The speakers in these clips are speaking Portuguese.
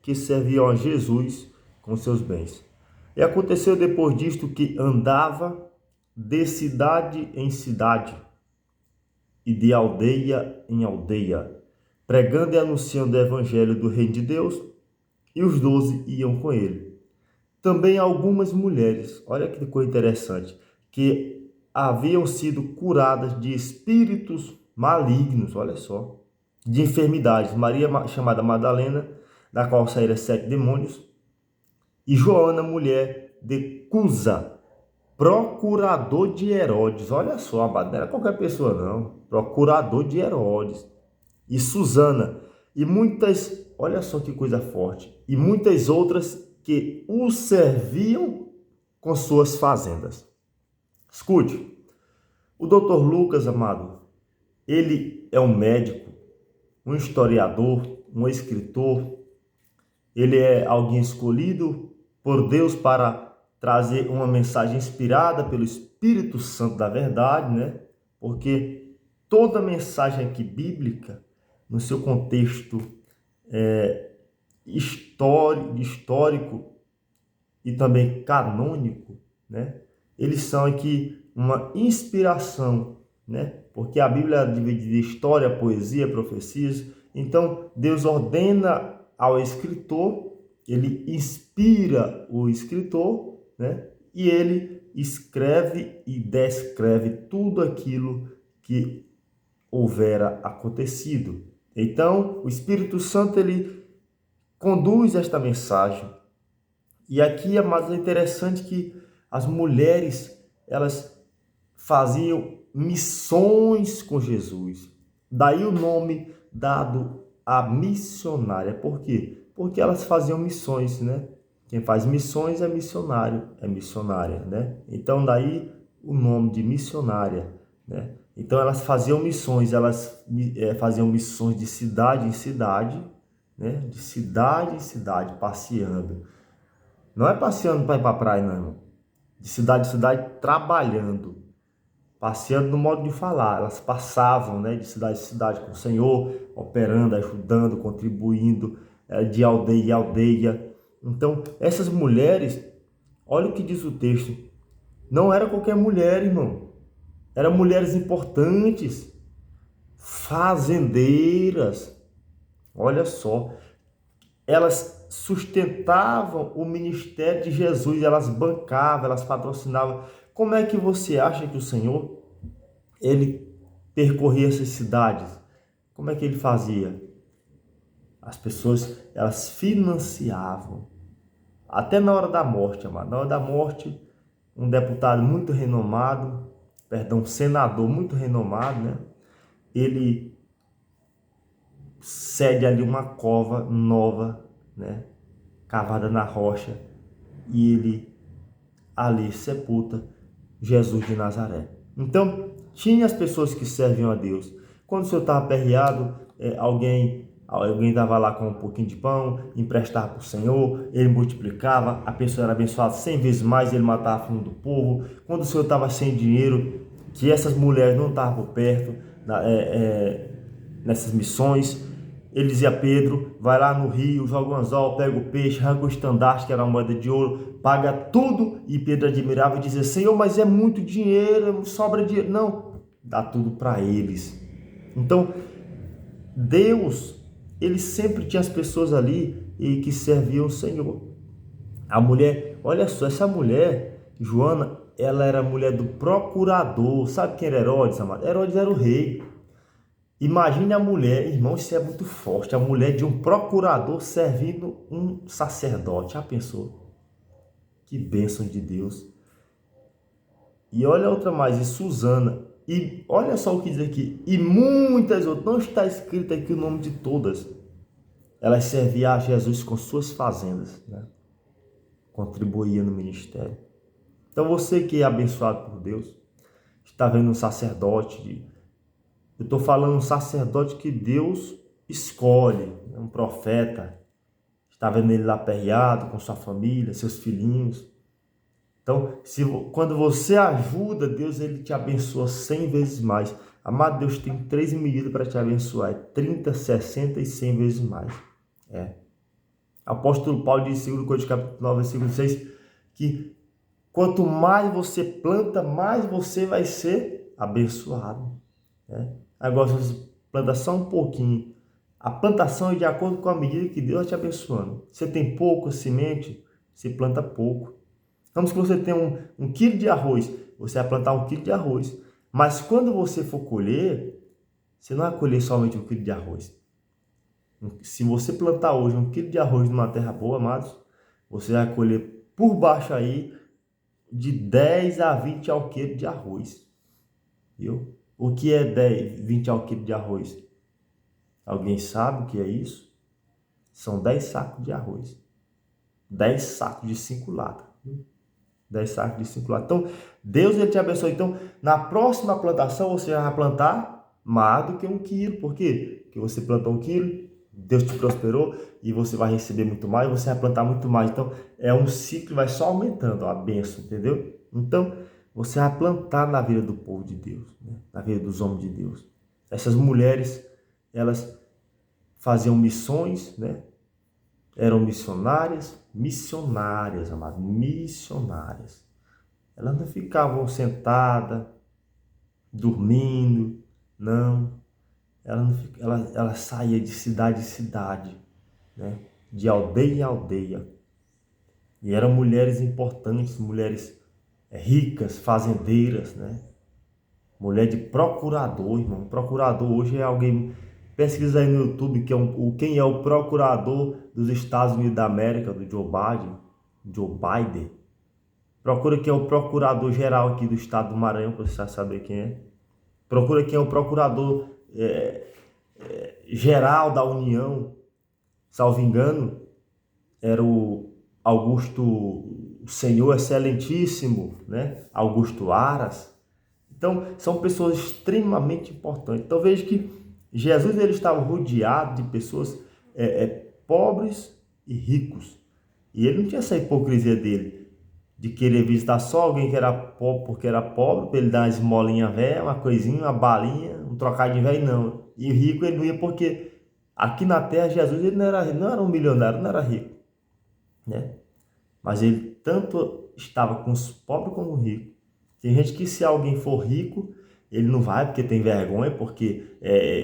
que serviam a Jesus com seus bens. E aconteceu depois disto que andava de cidade em cidade e de aldeia em aldeia, pregando e anunciando o evangelho do reino de Deus, e os 12 iam com ele. Também algumas mulheres, olha que coisa interessante, que haviam sido curadas de espíritos malignos, olha só, de enfermidades. Maria, chamada Madalena, da qual saíram 7 demônios, e Joana, mulher de Cusa, procurador de Herodes. Olha só, amado, não era qualquer pessoa não, procurador de Herodes. E Susana, e muitas, olha só que coisa forte, e muitas outras que o serviam com suas fazendas. Escute, o Dr. Lucas, amado, ele é um médico, um historiador, um escritor, ele é alguém escolhido por Deus para trazer uma mensagem inspirada pelo Espírito Santo da verdade, né? Porque toda mensagem aqui bíblica, no seu contexto histórico e também canônico, né? Eles são aqui uma inspiração, né? Porque a Bíblia é dividida em história, poesia, profecias. Então, Deus ordena ao escritor, ele inspira o escritor, né? E ele escreve e descreve tudo aquilo que houvera acontecido. Então, o Espírito Santo, ele conduz esta mensagem. E aqui, amados, é interessante que as mulheres, elas faziam missões com Jesus. Daí o nome dado a missionária. Por quê? Porque elas faziam missões, né? Quem faz missões é missionário, é missionária, né? Então daí o nome de missionária, né? Então elas faziam missões, faziam missões de cidade em cidade, né? De cidade em cidade, passeando. Não é passeando para ir para a praia, não, irmão. De cidade em cidade, trabalhando. Passeando no modo de falar. Elas passavam, né, de cidade em cidade com o Senhor, operando, ajudando, contribuindo, de aldeia em aldeia. Então, essas mulheres, olha o que diz o texto. Não era qualquer mulher, irmão. Eram mulheres importantes, fazendeiras. Olha só. Elas sustentavam o ministério de Jesus, elas bancavam, elas patrocinavam. Como é que você acha que o Senhor, ele percorria essas cidades? Como é que ele fazia? As pessoas, elas financiavam. Até na hora da morte, amado. Na hora da morte, um deputado muito renomado, um senador muito renomado, né? Ele cede ali uma cova nova, né, cavada na rocha, e ele ali sepulta Jesus de Nazaré. Então, tinha as pessoas que serviam a Deus. Quando o Senhor estava aperreado, alguém estava lá com um pouquinho de pão, emprestava para o Senhor, ele multiplicava, a pessoa era abençoada 100 vezes mais, ele matava a fome do povo. Quando o Senhor estava sem dinheiro, que essas mulheres não estavam por perto, nessas missões, ele dizia a Pedro, vai lá no rio, joga um anzol, pega o peixe, arranca o estandarte, que era uma moeda de ouro, paga tudo. E Pedro admirava e dizia, Senhor, mas é muito dinheiro, sobra dinheiro. Não, dá tudo para eles. Então, Deus, ele sempre tinha as pessoas ali e que serviam o Senhor. A mulher, olha só, essa mulher, Joana, ela era mulher do procurador. Sabe quem era Herodes, amado? Herodes era o rei. Imagine a mulher, irmão, isso é muito forte, a mulher de um procurador servindo um sacerdote. Já pensou? Que bênção de Deus. E olha outra mais, e Susana. E olha só o que diz aqui. E muitas outras, não está escrito aqui o nome de todas. Elas serviam a Jesus com suas fazendas, né? Contribuía no ministério. Então você que é abençoado por Deus, está vendo um sacerdote, eu estou falando um sacerdote que Deus escolhe, um profeta. Está vendo ele lá aperreado com sua família, seus filhinhos. Então, quando você ajuda, Deus, ele te abençoa 100 vezes mais. Amado, Deus tem 3 medidas para te abençoar. 30, 60 e 100 vezes mais. Apóstolo Paulo diz em 2 Coríntios capítulo 9, versículo 6, que quanto mais você planta, mais você vai ser abençoado, né? Agora, se você planta só um pouquinho, a plantação é de acordo com a medida que Deus está te abençoando. Você tem pouco semente, você planta pouco. Vamos que você tem um quilo de arroz, você vai plantar 1 quilo de arroz. Mas quando você for colher, você não vai colher somente 1 quilo de arroz. Se você plantar hoje 1 quilo de arroz numa terra boa, amados, você vai colher por baixo aí de 10 a 20 alqueires de arroz. Viu? O que é 10, 20 alqueires de arroz? Alguém sabe o que é isso? São 10 sacos de arroz. 10 sacos de 5 latas. 10 sacos de 5 latas. Então, Deus ele te abençoe. Então, na próxima plantação, você vai plantar mais do que 1 quilo. Por quê? Porque você plantou 1 quilo, Deus te prosperou e você vai receber muito mais, você vai plantar muito mais. Então, é um ciclo que vai só aumentando, ó, a bênção, entendeu? Então, você vai plantar na vida do povo de Deus, né? Na vida dos homens de Deus. Essas mulheres, elas faziam missões, né? Eram missionárias, amados, missionárias. Elas não ficavam sentadas, dormindo, não. Ela saía de cidade em cidade, né? De aldeia em aldeia. E eram mulheres importantes, mulheres ricas, fazendeiras, né? Mulher de procurador, irmão. Procurador hoje é alguém... Pesquisa aí no YouTube quem é o procurador dos Estados Unidos da América, do Joe Biden. Joe Biden. Procura quem é o procurador geral aqui do estado do Maranhão, para você saber quem é. Procura quem é o procurador geral da União. Salvo engano, era o Augusto, o Senhor Excelentíssimo, né? Augusto Aras. Então, são pessoas extremamente importantes. Então, veja que Jesus ele estava rodeado de pessoas pobres e ricos. E ele não tinha essa hipocrisia dele, de querer visitar só alguém que era pobre porque era pobre, para ele dar uma esmolinha velha, uma coisinha, uma balinha, um trocadinho velho, não. E o rico ele não ia porque aqui na terra Jesus ele não era um milionário, não era rico, né? Mas ele tanto estava com os pobres como os ricos. Tem gente que se alguém for rico, ele não vai porque tem vergonha, porque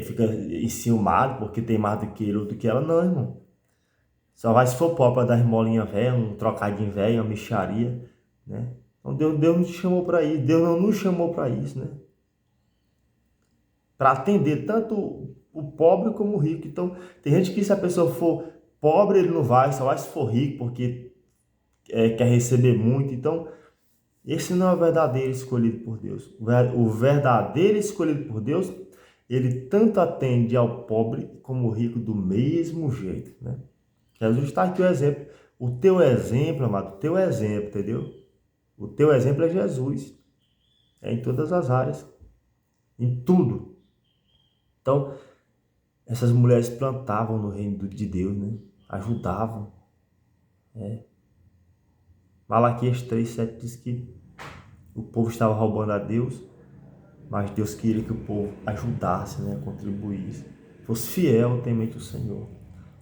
fica enciumado, porque tem mais do que ele ou do que ela. Não, irmão. Só vai se for pobre para dar esmolinha velha, um trocadinho velho, uma mixaria, né? Então Deus não te chamou para isso, Deus não nos chamou para isso, né? Para atender tanto o pobre como o rico. Então, tem gente que se a pessoa for pobre, ele não vai, só vai se for rico, porque quer receber muito. Então, esse não é o verdadeiro escolhido por Deus. O verdadeiro escolhido por Deus, ele tanto atende ao pobre como ao rico do mesmo jeito, né? Jesus está aqui o exemplo. O teu exemplo, amado, o teu exemplo, entendeu? O teu exemplo é Jesus. É em todas as áreas. Em tudo. Então, essas mulheres plantavam no reino de Deus, né? Ajudavam. Malaquias 3:7 diz que o povo estava roubando a Deus, mas Deus queria que o povo ajudasse, né? Contribuísse. Fosse fiel, temente o Senhor.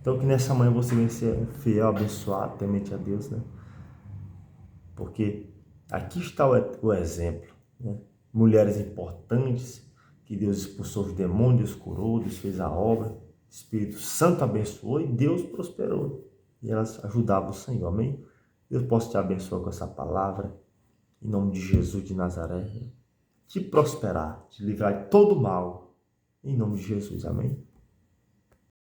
Então que nessa manhã você venha ser um fiel, abençoado, temente a Deus, né? Porque aqui está o exemplo, né? Mulheres importantes, que Deus expulsou os demônios, Deus curou, Deus fez a obra, o Espírito Santo abençoou e Deus prosperou. E elas ajudavam o Senhor, amém? Deus possa te abençoar com essa palavra, em nome de Jesus de Nazaré, te prosperar, te livrar de todo mal, em nome de Jesus, amém?